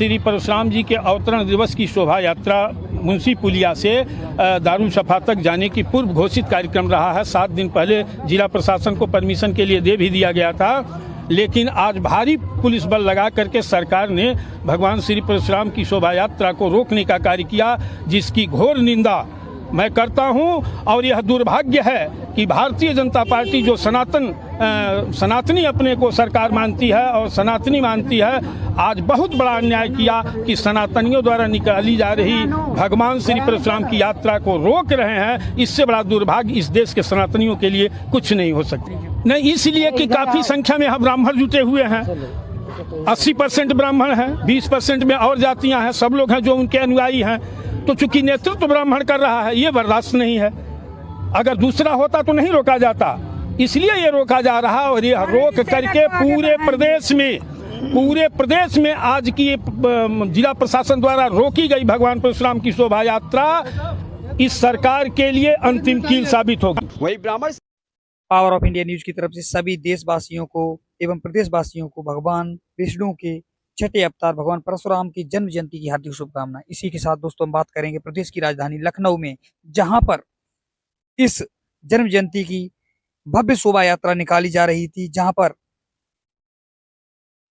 श्री परशुराम जी के अवतरण दिवस की शोभा यात्रा मुंशी पुलिया से दारुसफा तक जाने की पूर्व घोषित कार्यक्रम रहा है। 7 दिन पहले जिला प्रशासन को परमिशन के लिए दे भी दिया गया था, लेकिन आज भारी पुलिस बल लगा करके सरकार ने भगवान श्री परशुराम की शोभा यात्रा को रोकने का कार्य किया, जिसकी घोर निंदा मैं करता हूं। और यह दुर्भाग्य है कि भारतीय जनता पार्टी जो सनातनी अपने को सरकार मानती है और सनातनी मानती है, आज बहुत बड़ा अन्याय किया कि सनातनियों द्वारा निकाली जा रही भगवान श्री परशुराम की यात्रा को रोक रहे हैं। इससे बड़ा दुर्भाग्य इस देश के सनातनियों के लिए कुछ नहीं हो सकती। नहीं, इसलिए कि काफ़ी संख्या में हम ब्राह्मण जुटे हुए हैं। 80% ब्राह्मण हैं, 20% में और जातियां हैं, सब लोग हैं जो उनके अनुयायी हैं। तो चूंकि नेतृत्व ब्राह्मण कर रहा है, ये बर्दाश्त नहीं है। अगर दूसरा होता तो नहीं रोका जाता, इसलिए ये रोका जा रहा। और ये रोक करके पूरे प्रदेश में आज की जिला प्रशासन द्वारा रोकी गई भगवान परशुराम की शोभा यात्रा इस सरकार के लिए अंतिम कील साबित होगी। वही ब्राह्मण पावर ऑफ इंडिया न्यूज की तरफ से सभी देशवासियों को एवं प्रदेशवासियों को भगवान विष्णु के छठे अवतार भगवान परशुराम की जन्म जयंती की हार्दिक शुभकामनाएं। इसी के साथ दोस्तों हम बात करेंगे प्रदेश की राजधानी लखनऊ में, जहां पर इस जन्म जयंती की भव्य शोभा यात्रा निकाली जा रही थी, जहां पर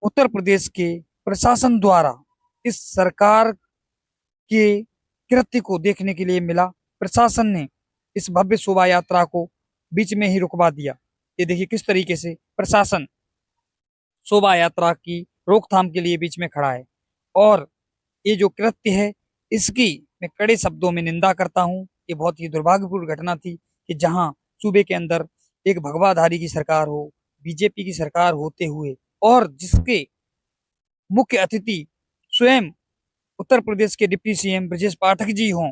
उत्तर प्रदेश के प्रशासन द्वारा इस सरकार के कृत्य को देखने के लिए मिला। प्रशासन ने इस भव्य शोभा यात्रा को बीच में ही रुकवा दिया। ये देखिए किस तरीके से प्रशासन शोभा यात्रा की रोकथाम के लिए बीच में खड़ा है। और ये जो कृत्य है इसकी मैं कड़े शब्दों में निंदा करता हूं। ये बहुत ही दुर्भाग्यपूर्ण घटना थी कि जहां सूबे के अंदर एक भगवाधारी की सरकार हो, बीजेपी की सरकार होते हुए, और जिसके मुख्य अतिथि स्वयं उत्तर प्रदेश के डिप्टी सीएम ब्रजेश पाठक जी हों,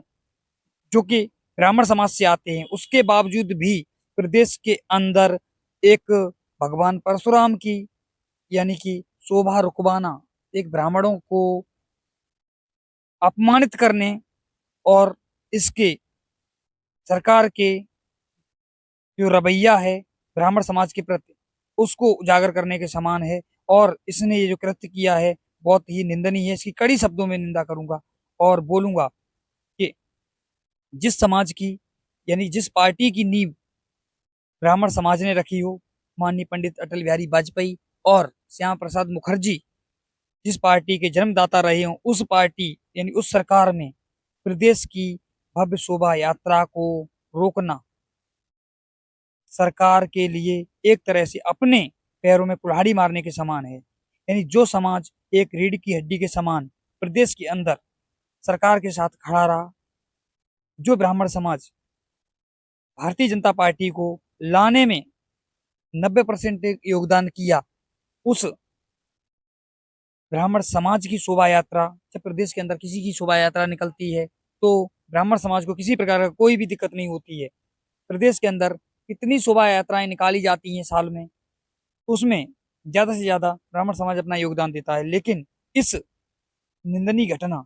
जो कि ब्राह्मण समाज से आते हैं, उसके बावजूद भी प्रदेश के अंदर एक भगवान परशुराम की यानी कि शोभा रुकवाना, एक ब्राह्मणों को अपमानित करने और इसके सरकार के जो रवैया है ब्राह्मण समाज के प्रति उसको उजागर करने के समान है। और इसने ये जो कृत्य किया है बहुत ही निंदनीय है। इसकी कड़ी शब्दों में निंदा करूंगा और बोलूंगा कि जिस समाज की यानी जिस पार्टी की नींव ब्राह्मण समाज ने रखी हो, माननीय पंडित अटल बिहारी वाजपेयी और श्यामा प्रसाद मुखर्जी जिस पार्टी के जन्मदाता रहे हों, उस पार्टी यानी उस सरकार में प्रदेश की भव्य शोभा यात्रा को रोकना सरकार के लिए एक तरह से अपने पैरों में कुल्हाड़ी मारने के समान है। यानी जो समाज एक रीढ़ की हड्डी के समान प्रदेश के अंदर सरकार के साथ खड़ा रहा, जो ब्राह्मण समाज भारतीय जनता पार्टी को लाने में 90% योगदान किया, उस ब्राह्मण समाज की शोभा यात्रा, जब प्रदेश के अंदर किसी की शोभा यात्रा निकलती है तो ब्राह्मण समाज को किसी प्रकार का कोई भी दिक्कत नहीं होती है। प्रदेश के अंदर कितनी शोभा यात्राएं निकाली जाती हैं साल में, उसमें ज्यादा से ज्यादा ब्राह्मण समाज अपना योगदान देता है। लेकिन इस निंदनीय घटना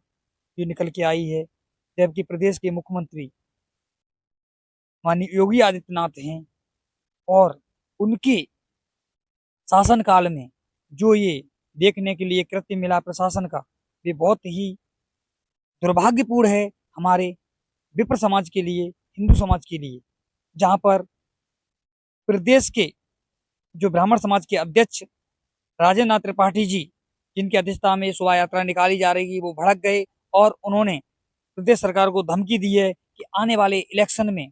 जो निकल के आई है, जबकि प्रदेश के मुख्यमंत्री माननीय योगी आदित्यनाथ हैं और उनके शासनकाल में जो ये देखने के लिए कृत्य मिला प्रशासन का, ये बहुत ही दुर्भाग्यपूर्ण है हमारे विप्र समाज के लिए, हिंदू समाज के लिए, जहां पर प्रदेश के जो ब्राह्मण समाज के अध्यक्ष राजेंद्र नाथ त्रिपाठी जी, जिनकी अध्यक्षता में शोभा यात्रा निकाली जा रही है, वो भड़क गए और उन्होंने प्रदेश सरकार को धमकी दी है कि आने वाले इलेक्शन में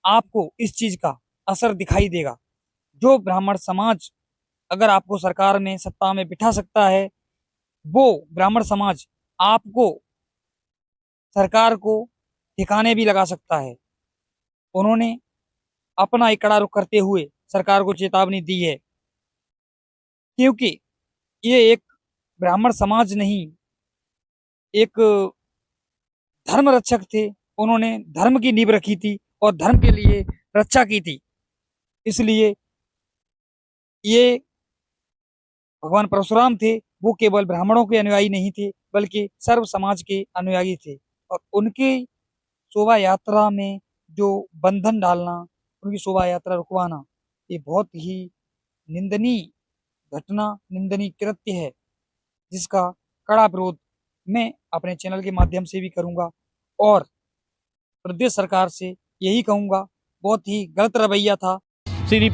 आपको इस चीज का असर दिखाई देगा। जो ब्राह्मण समाज अगर आपको सरकार में सत्ता में बिठा सकता है, वो ब्राह्मण समाज आपको सरकार को ठिकाने भी लगा सकता है। उन्होंने अपना एक कड़ा रुख करते हुए सरकार को चेतावनी दी है, क्योंकि ये एक ब्राह्मण समाज नहीं, एक धर्म रक्षक थे। उन्होंने धर्म की नींव रखी थी और धर्म के लिए रक्षा की थी। इसलिए ये भगवान परशुराम थे, वो केवल ब्राह्मणों के अनुयायी नहीं थे बल्कि सर्व समाज के अनुयायी थे। और उनकी शोभा यात्रा में जो बंधन डालना, उनकी शोभा यात्रा रुकवाना, ये बहुत ही निंदनीय घटना, निंदनीय कृत्य है, जिसका कड़ा विरोध मैं अपने चैनल के माध्यम से भी करूंगा और प्रदेश सरकार से यही कहूंगा, बहुत ही गलत रवैया था। श्री